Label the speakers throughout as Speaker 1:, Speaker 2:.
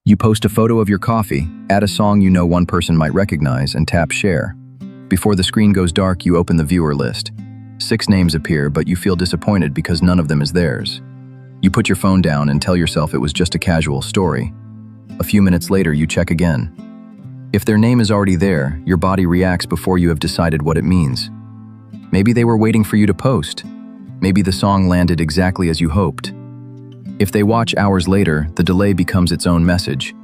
Speaker 1: You post a photo of your coffee, add a song you know one person might recognize, and tap share. Before the screen goes dark, you open the viewer list. 6 names appear, but you feel disappointed because none of them is theirs. You put your phone down and tell yourself it was just a casual story. A few minutes later, you check again. If their name is already there, your body reacts before you have decided what it means. Maybe they were waiting for you to post. Maybe the song landed exactly as you hoped. If they watch hours later, the delay becomes its own message.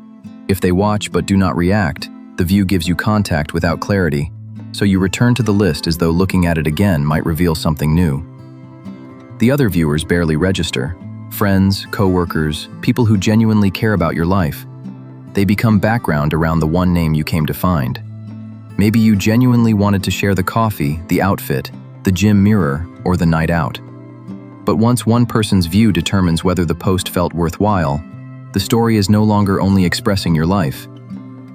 Speaker 1: If they watch but do not react, the view gives you contact without clarity, so you return to the list as though looking at it again might reveal something new. The other viewers barely register. Friends, co-workers, people who genuinely care about your life. They become background around the one name you came to find. Maybe you genuinely wanted to share the coffee, the outfit, the gym mirror, or the night out. But once one person's view determines whether the post felt worthwhile, the story is no longer only expressing your life.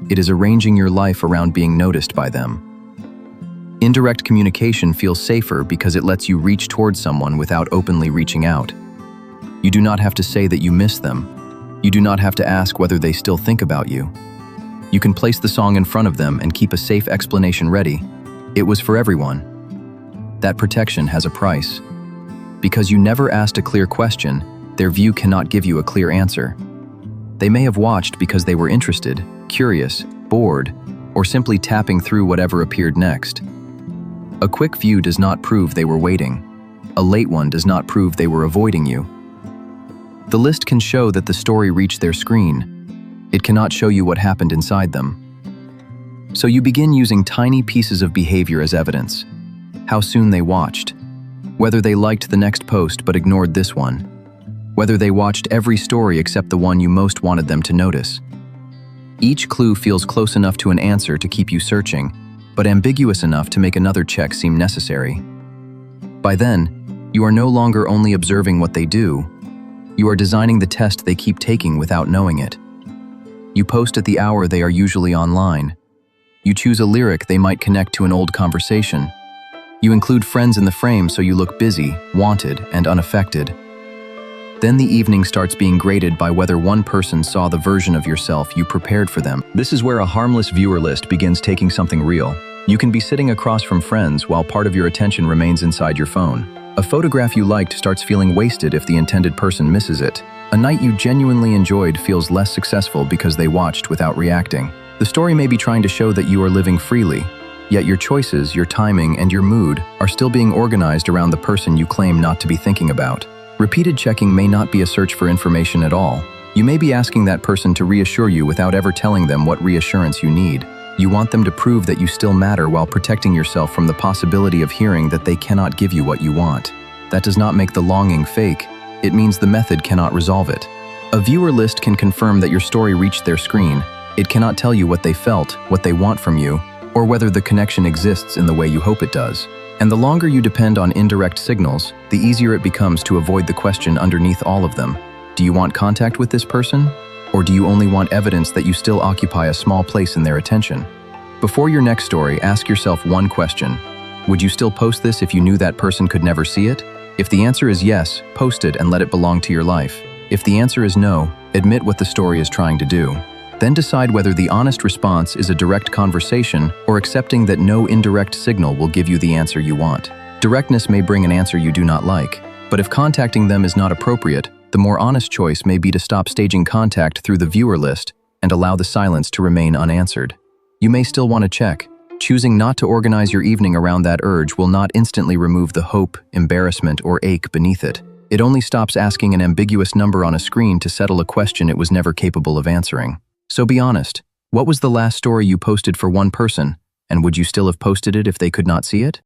Speaker 1: It is arranging your life around being noticed by them. Indirect communication feels safer because it lets you reach towards someone without openly reaching out. You do not have to say that you miss them. You do not have to ask whether they still think about you. You can place the song in front of them and keep a safe explanation ready. It was for everyone. That protection has a price. Because you never asked a clear question, their view cannot give you a clear answer. They may have watched because they were interested, curious, bored, or simply tapping through whatever appeared next. A quick view does not prove they were waiting. A late one does not prove they were avoiding you. The list can show that the story reached their screen. It cannot show you what happened inside them. So you begin using tiny pieces of behavior as evidence. How soon they watched. Whether they liked the next post but ignored this one. Whether they watched every story except the one you most wanted them to notice. Each clue feels close enough to an answer to keep you searching, but ambiguous enough to make another check seem necessary. By then, you are no longer only observing what they do, you are designing the test they keep taking without knowing it. You post at the hour they are usually online. You choose a lyric they might connect to an old conversation. You include friends in the frame so you look busy, wanted, and unaffected. Then the evening starts being graded by whether one person saw the version of yourself you prepared for them. This is where a harmless viewer list begins taking something real. You can be sitting across from friends while part of your attention remains inside your phone. A photograph you liked starts feeling wasted if the intended person misses it. A night you genuinely enjoyed feels less successful because they watched without reacting. The story may be trying to show that you are living freely, yet your choices, your timing, and your mood are still being organized around the person you claim not to be thinking about. Repeated checking may not be a search for information at all. You may be asking that person to reassure you without ever telling them what reassurance you need. You want them to prove that you still matter while protecting yourself from the possibility of hearing that they cannot give you what you want. That does not make the longing fake. It means the method cannot resolve it. A viewer list can confirm that your story reached their screen. It cannot tell you what they felt, what they want from you, or whether the connection exists in the way you hope it does. And the longer you depend on indirect signals, the easier it becomes to avoid the question underneath all of them. Do you want contact with this person? Or do you only want evidence that you still occupy a small place in their attention? Before your next story, ask yourself one question. Would you still post this if you knew that person could never see it? If the answer is yes, post it and let it belong to your life. If the answer is no, admit what the story is trying to do. Then decide whether the honest response is a direct conversation or accepting that no indirect signal will give you the answer you want. Directness may bring an answer you do not like, but if contacting them is not appropriate, the more honest choice may be to stop staging contact through the viewer list and allow the silence to remain unanswered. You may still want to check. Choosing not to organize your evening around that urge will not instantly remove the hope, embarrassment, or ache beneath it. It only stops asking an ambiguous number on a screen to settle a question it was never capable of answering. So be honest. What was the last story you posted for one person, and would you still have posted it if they could not see it?